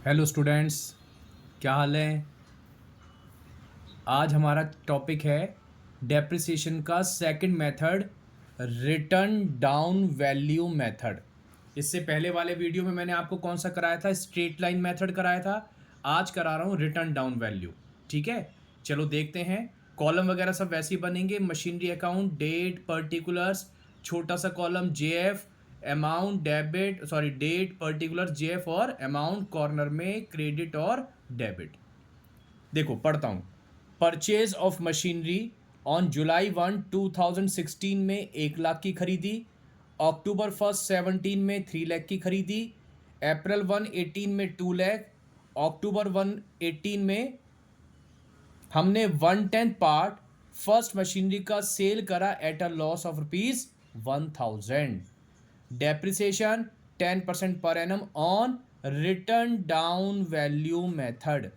Hello students, क्या हाल है। आज हमारा टॉपिक है डेप्रिसिएशन का second method, return down value method. इससे पहले वाले वीडियो में मैंने आपको कौन सा कराया था, स्ट्रेट लाइन मेथड कराया था। आज करा रहा हूँ रिटर्न डाउन वैल्यू। ठीक है, चलो देखते हैं। कॉलम वगैरह सब वैसे ही बनेंगे, मशीनरी अकाउंट, डेट, पर्टिकुलर्स, छोटा सा column JF, amount debit sorry date particular JF, और अमाउंट कॉर्नर में क्रेडिट और डेबिट। देखो पढ़ता हूँ। परचेज ऑफ मशीनरी ऑन जुलाई 1 2016 में 1 लाख की खरीदी, अक्टूबर 1 17 में 3 लाख की खरीदी, अप्रैल 1 18 में 2 लाख, अक्टूबर 1 18 में हमने 1/10 पार्ट फर्स्ट मशीनरी का सेल करा at a loss of rupees 1000। Depreciation 10% per annum on return down value method.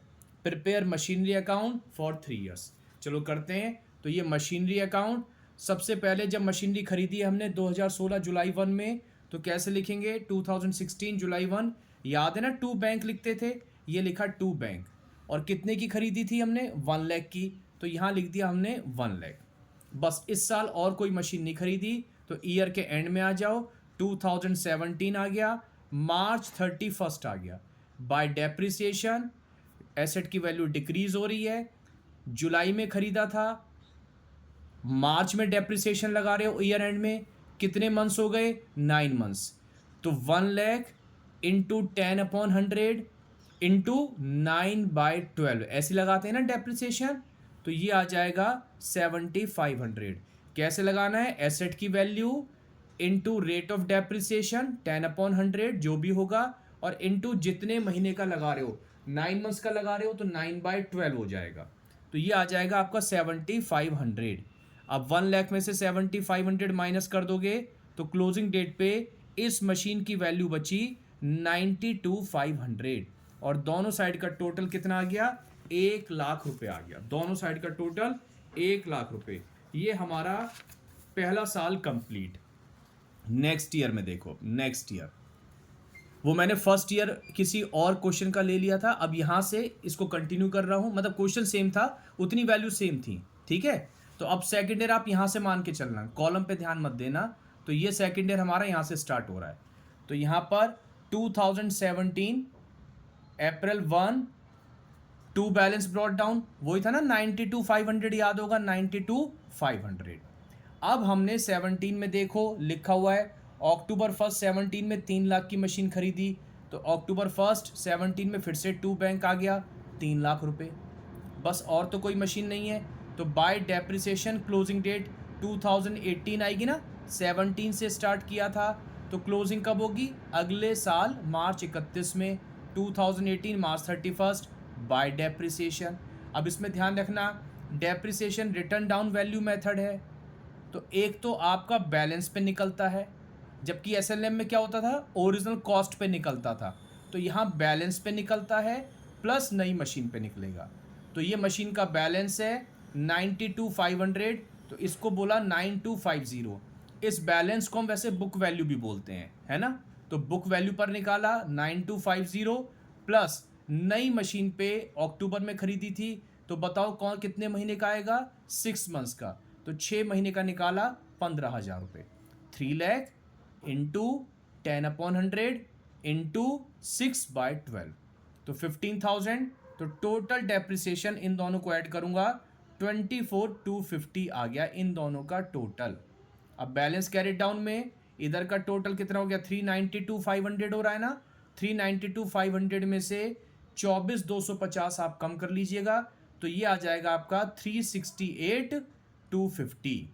Prepare machinery account for 3 years. चलो करते हैं। तो ये मशीनरी अकाउंट, सबसे पहले जब मशीनरी खरीदी हमने 2016 जुलाई 1 में, तो कैसे लिखेंगे? 2016 जुलाई 1। याद है ना, टू बैंक लिखते थे, ये लिखा टू बैंक। और कितने की खरीदी थी हमने? 1 लाख की, तो यहाँ लिख दिया हमने 1 लाख। बस इस साल और कोई मशीन नहीं खरीदी, तो ईयर के एंड में आ जाओ। 2017 आ गया, March 31 आ गया। बाय डेप्रिसिएशन एसेट की वैल्यू डिक्रीज हो रही है। जुलाई में खरीदा था, मार्च में डेप्रिसिएशन लगा रहे हो ईयर एंड में, कितने मंथ्स हो गए? 9 मंथ्स। तो 1 लाख इंटू 10/100 इंटू 9/12 ऐसे लगाते हैं ना डेप्रिसिएशन। तो ये आ जाएगा 7500। कैसे लगाना है? एसेट की value into rate of depreciation 10/100 जो भी होगा, और इंटू जितने महीने का लगा रहे हो, 9 मंथ्स का लगा रहे हो तो 9/12 हो जाएगा। तो ये आ जाएगा आपका 7500। अब 1 लाख में से 7500 माइनस कर दोगे तो क्लोजिंग डेट पे इस मशीन की वैल्यू बची 92,500, और दोनों साइड का टोटल कितना आ गया? 1 लाख रुपए आ गया। दोनों साइड का टोटल 1 लाख रुपए। ये हमारा पहला साल कंप्लीट। नेक्स्ट ईयर में देखो, नेक्स्ट ईयर वो मैंने फर्स्ट ईयर किसी और क्वेश्चन का ले लिया था, अब यहां से इसको कंटिन्यू कर रहा हूं। मतलब क्वेश्चन सेम था, उतनी वैल्यू सेम थी। ठीक है, तो अब सेकेंड ईयर आप यहां से मान के चलना, कॉलम पे ध्यान मत देना। तो ये सेकेंड ईयर हमारा यहां से स्टार्ट हो रहा है। तो यहां पर 2017 अप्रैल 1 टू बैलेंस ब्रॉट डाउन, वही था ना 92,500, याद होगा 92,500। अब हमने 17 में देखो लिखा हुआ है, अक्टूबर 1 17 में 3 लाख की मशीन खरीदी, तो अक्टूबर 1 17 में फिर से टू बैंक आ गया, 3 लाख रुपए। बस और तो कोई मशीन नहीं है। तो बाय डेप्रिसिएशन क्लोजिंग डेट 2018 आएगी ना, 17 से स्टार्ट किया था, तो क्लोजिंग कब होगी? अगले साल March 31 में, 2018 March 31 बाय डेप्रिसिएशन। अब इसमें ध्यान रखना, depreciation return down value method है, तो एक तो आपका बैलेंस पे निकलता है, जबकि एसएलएम में क्या होता था? ओरिजिनल कॉस्ट पे निकलता था। तो यहाँ बैलेंस पे निकलता है प्लस नई मशीन पे निकलेगा। तो ये मशीन का बैलेंस है 92,500, तो इसको बोला 9250। इस बैलेंस को हम वैसे बुक वैल्यू भी बोलते हैं, है ना। तो बुक वैल्यू पर निकाला 9250 प्लस नई मशीन पे अक्टूबर में खरीदी थी, तो बताओ कौन कितने महीने का आएगा? 6 मंथ्स का। तो 6 महीने का निकाला 15,000 रुपये। 3 लाख इंटू 10/100 इंटू 6/12, तो 15,000। तो टोटल डेप्रिसिएशन इन दोनों को ऐड करूंगा 24,250 आ गया इन दोनों का टोटल। अब बैलेंस कैरी डाउन में इधर का टोटल कितना हो गया? 392,500 हो रहा है ना। 392,500 में से 24,250 आप कम कर लीजिएगा, तो ये आ जाएगा आपका 368,250।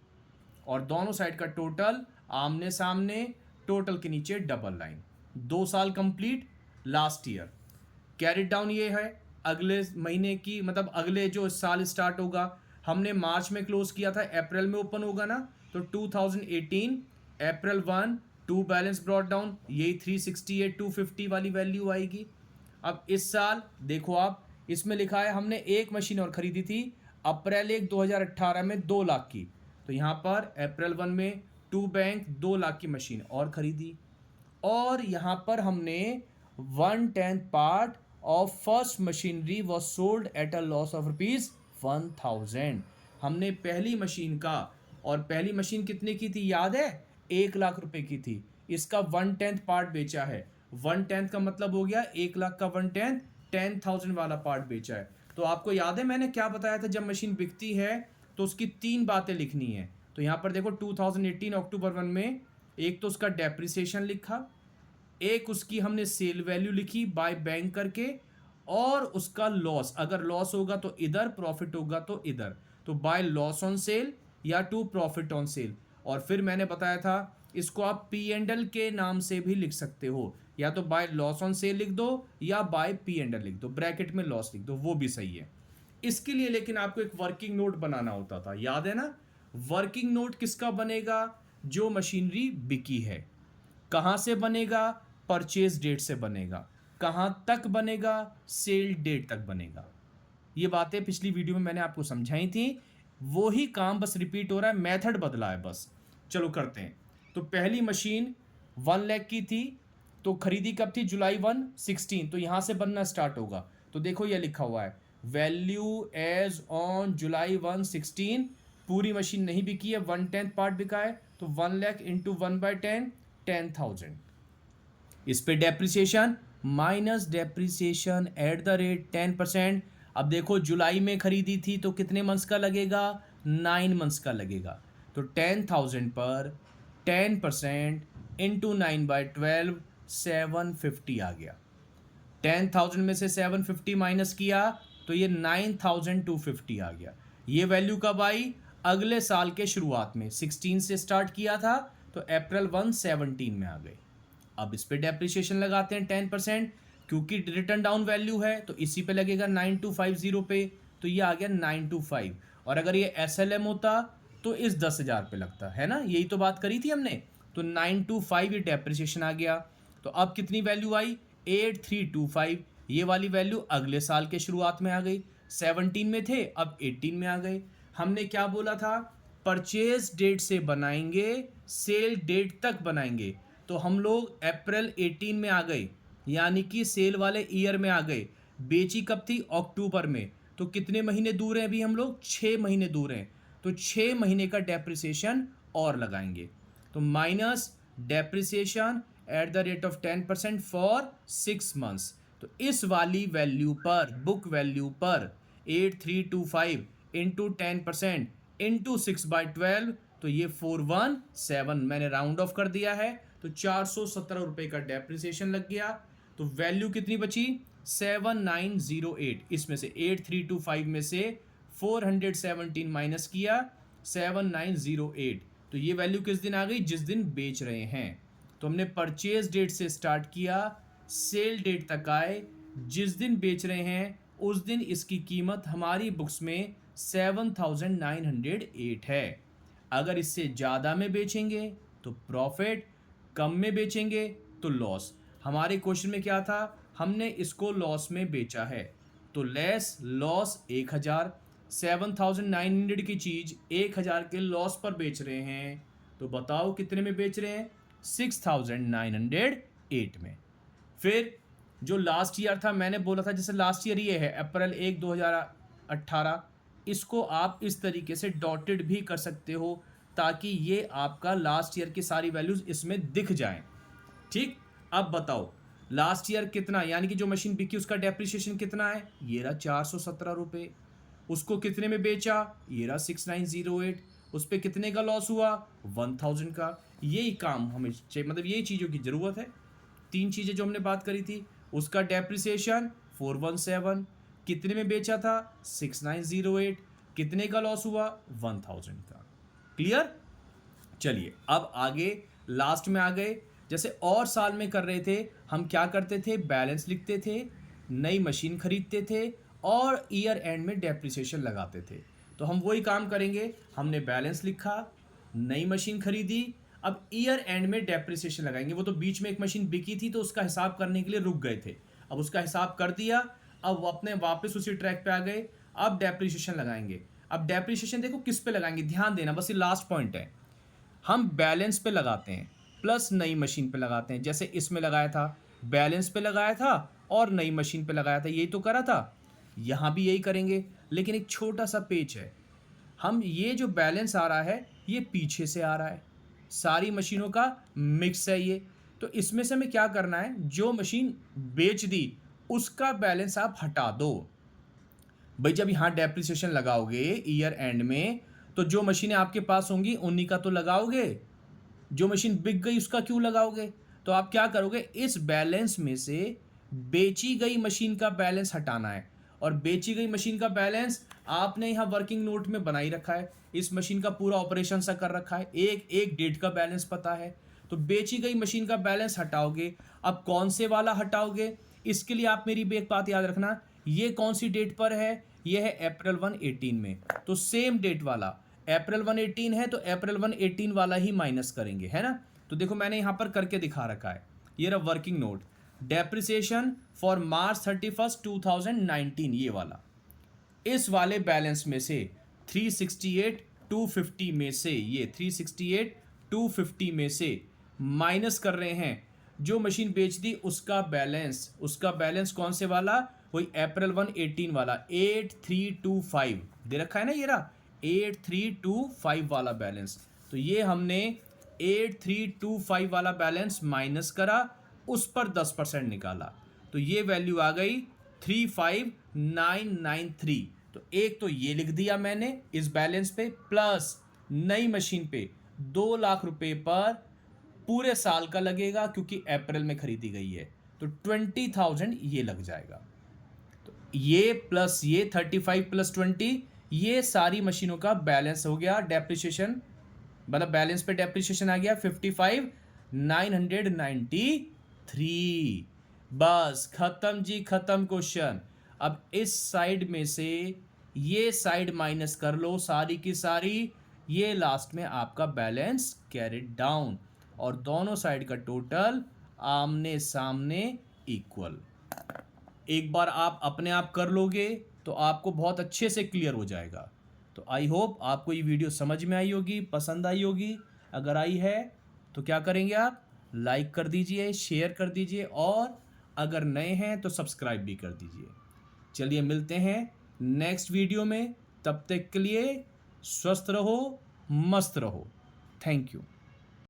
और दोनों साइड का टोटल आमने सामने, टोटल के नीचे डबल लाइन। 2 साल complete, last year carry down ये है अगले महीने की, मतलब अगले जो साल स्टार्ट होगा। हमने मार्च में क्लोज किया था, अप्रैल में ओपन होगा ना, तो 2018 अप्रैल 1 टू बैलेंस ब्रॉट डाउन, यही 368,250 वाली वैल्यू आएगी। अब इस साल देखो आप, इसमें लिखा है हमने एक मशीन और खरीदी थी अप्रैल 1 2018 में 2 लाख की, तो यहाँ पर अप्रैल 1 में टू बैंक 2 लाख की मशीन और खरीदी। और यहाँ पर हमने 1/10 part of first machinery was sold at a loss of ₹1000। हमने पहली मशीन का, और पहली मशीन कितने की थी याद है? 1,00,000 की थी। इसका 1/10 पार्ट बेचा है। 1/10 का मतलब हो गया 1,00,000 का 1/10, 10,000 वाला पार्ट बेचा है। तो आपको याद है मैंने क्या बताया था? जब मशीन बिकती है तो उसकी 3 बातें लिखनी है। तो यहाँ पर देखो 2018 अक्टूबर 1 में एक तो उसका डेप्रिसिएशन लिखा, एक उसकी हमने सेल वैल्यू लिखी बाय बैंक करके, और उसका लॉस, अगर लॉस होगा तो इधर, प्रॉफिट होगा तो इधर, तो बाय लॉस ऑन सेल या टू प्रॉफिट ऑन सेल। और फिर मैंने बताया था इसको आप पी एंड एल के नाम से भी लिख सकते हो, या तो बाय लॉस ऑन सेल लिख दो या बाय पी एंड एल लिख दो, ब्रैकेट में लॉस लिख दो, वो भी सही है। इसके लिए लेकिन आपको एक वर्किंग नोट बनाना होता था, याद है ना? वर्किंग नोट किसका बनेगा? जो मशीनरी बिकी है। कहाँ से बनेगा? परचेज डेट से बनेगा। कहाँ तक बनेगा? सेल डेट तक बनेगा। ये बातें पिछली वीडियो में मैंने आपको समझाई थी, वो ही काम बस रिपीट हो रहा है, मेथड बदला है बस। चलो करते हैं। तो पहली मशीन 1,00,000 की थी, तो खरीदी कब थी? जुलाई 1, 16। तो यहाँ से बनना स्टार्ट होगा। तो देखो ये लिखा हुआ है वैल्यू एज ऑन जुलाई 1, 16। पूरी मशीन नहीं बिकी है, 1/10 पार्ट बिका है, तो 1,00,000 इंटू 1/10, 10,000। इस पे depreciation minus depreciation at the rate 10%। अब देखो जुलाई में खरीदी थी तो कितने मंथ्स का लगेगा? 9 मंथ्स का लगेगा। तो 10,000 पर 10% इंटू 9/12, 750 आ गया। 10,000 में से 750 माइनस किया तो ये 9,250 आ गया। ये वैल्यू कब आई? अगले साल के शुरुआत में, 16 से स्टार्ट किया था तो अप्रैल 1, 17 में आ गए। अब इस पे डेप्रिसिएशन लगाते हैं 10%, क्योंकि रिटर्न डाउन वैल्यू है तो इसी पे लगेगा 9250 पे, तो ये आ गया 925। और अगर ये SLM होता तो इस 10,000 पे लगता है ना, यही तो बात करी थी हमने। तो 925 ये डेप्रिसिएशन आ गया। तो अब कितनी वैल्यू आई? 8325। ये वाली वैल्यू अगले साल के शुरुआत में आ गई। 17 में थे, अब 18 में आ गए। हमने क्या बोला था? परचेज डेट से बनाएंगे, सेल डेट तक बनाएंगे। तो हम लोग अप्रैल 18 में आ गए, यानी कि सेल वाले ईयर में आ गए। बेची कब थी? अक्टूबर में। तो कितने महीने दूर हैं अभी हम लोग? 6 महीने दूर हैं। तो 6 महीने का डेप्रिसिएशन और लगाएंगे। तो minus depreciation at the rate of 10% for 6 months. तो इस वाली वैल्यू पर, बुक वैल्यू पर 8325 इंटू 10% इंटू 6/12, तो ये 417, मैंने राउंड ऑफ कर दिया है, तो 417 रुपये का डेप्रिसिएशन लग गया। तो वैल्यू कितनी बची? 7908। इसमें से 8325 में से 417 माइनस किया, 7908। तो ये वैल्यू किस दिन आ गई? जिस दिन बेच रहे हैं। तो हमने परचेज डेट से स्टार्ट किया, सेल डेट तक आए, जिस दिन बेच रहे हैं उस दिन इसकी कीमत हमारी बुक्स में 7,908 है। अगर इससे ज़्यादा में बेचेंगे तो प्रॉफिट, कम में बेचेंगे तो लॉस। हमारे क्वेश्चन में क्या था? हमने इसको लॉस में बेचा है, तो लेस लॉस 1,000। 7,900 की चीज़ 1,000 के लॉस पर बेच रहे हैं, तो बताओ कितने में बेच रहे हैं? 6,908 में। फिर जो लास्ट ईयर था, मैंने बोला था जैसे लास्ट ईयर ये है अप्रैल 1, 2018, इसको आप इस तरीके से डॉटेड भी कर सकते हो ताकि ये आपका लास्ट ईयर की सारी वैल्यूज इसमें दिख जाएं। ठीक, अब बताओ लास्ट ईयर कितना, यानी कि जो मशीन बिकी उसका डेप्रिसिएशन कितना है? ये रहा 417 रुपये। उसको कितने में बेचा? ये रहा 6908। उस पर कितने का लॉस हुआ? 1000 का। यही काम हमें चाहिए, मतलब यही चीज़ों की ज़रूरत है। 3 चीज़ें जो हमने बात करी थी, उसका डेप्रिसिएशन 417, कितने में बेचा था? 6908, कितने का लॉस हुआ? 1000 का। क्लियर? चलिए अब आगे लास्ट में आ गए। जैसे और साल में कर रहे थे, हम क्या करते थे? बैलेंस लिखते थे, नई मशीन खरीदते थे और ईयर एंड में डेप्रिसिएशन लगाते थे। तो हम वही काम करेंगे। हमने बैलेंस लिखा, नई मशीन खरीदी, अब ईयर एंड में डेप्रिसिएशन लगाएंगे। वो तो बीच में एक मशीन बिकी थी तो उसका हिसाब करने के लिए रुक गए थे, अब उसका हिसाब कर दिया, अब वो अपने वापस उसी ट्रैक पे आ गए। अब डेप्रिसिएशन लगाएंगे। अब डेप्रिसिएशन देखो किस पे लगाएंगे, ध्यान देना, बस ये लास्ट पॉइंट है। हम बैलेंस पे लगाते हैं प्लस नई मशीन पे लगाते हैं। जैसे इसमें लगाया था, बैलेंस पे लगाया था और नई मशीन पे लगाया था, यही तो करा था। यहाँ भी यही करेंगे, लेकिन एक छोटा सा पेच है। हम ये जो बैलेंस आ रहा है ये पीछे से आ रहा है, सारी मशीनों का मिक्स है ये। तो इसमें से हमें क्या करना है, जो मशीन बेच दी उसका बैलेंस आप हटा दो। भाई जब यहाँ डेप्रिसिएशन लगाओगे ईयर एंड में, तो जो मशीनें आपके पास होंगी उन्हीं का तो लगाओगे, जो मशीन बिक गई उसका क्यों लगाओगे। तो आप क्या करोगे, इस बैलेंस में से बेची गई मशीन का बैलेंस हटाना है। और बेची गई मशीन का बैलेंस आपने यहाँ वर्किंग नोट में बनाई रखा है, इस मशीन का पूरा ऑपरेशन सा कर रखा है, एक एक डेट का बैलेंस पता है। तो बेची गई मशीन का बैलेंस हटाओगे। अब कौन से वाला हटाओगे, इसके लिए आप मेरी एक बात याद रखना, ये कौन सी डेट पर है, ये है अप्रैल 1 18 में। तो सेम डेट वाला अप्रैल 1 18 है, तो अप्रैल 1 18 वाला ही माइनस करेंगे, है ना। तो देखो मैंने यहाँ पर करके दिखा रखा है, ये रहा working note, depreciation for March 31 2019, ये वाला। इस वाले बैलेंस में से 368 250 में से, ये 368 250 में से माइनस कर रहे हैं जो मशीन बेच दी उसका बैलेंस कौन से वाला, वही अप्रैल 1 18 वाला 8325 दे रखा है ना, ये रहा 8325 वाला बैलेंस। तो ये हमने 8325 वाला बैलेंस माइनस करा, उस पर 10% निकाला, तो ये वैल्यू आ गई 35993। तो एक तो ये लिख दिया मैंने इस बैलेंस पे, प्लस नई मशीन पे 2 लाख रुपए पर पूरे साल का लगेगा क्योंकि अप्रैल में खरीदी गई है, तो 20,000 ये लग जाएगा। तो ये प्लस ये 35 प्लस 20, ये सारी मशीनों का बैलेंस हो गया, डेप्रिसिएशन मतलब बैलेंस पे डेप्रिसिएशन आ गया 55,993। बस खत्म जी, खत्म क्वेश्चन। अब इस साइड में से ये साइड माइनस कर लो सारी की सारी, ये लास्ट में आपका बैलेंस कैरिड डाउन, और दोनों साइड का टोटल आमने सामने इक्वल। एक बार आप अपने आप कर लोगे तो आपको बहुत अच्छे से क्लियर हो जाएगा। तो आई होप आपको ये वीडियो समझ में आई होगी, पसंद आई होगी। अगर आई है तो क्या करेंगे आप, लाइक कर दीजिए, शेयर कर दीजिए, और अगर नए हैं तो सब्सक्राइब भी कर दीजिए। चलिए मिलते हैं नेक्स्ट वीडियो में, तब तक के लिए स्वस्थ रहो, मस्त रहो। Thank you.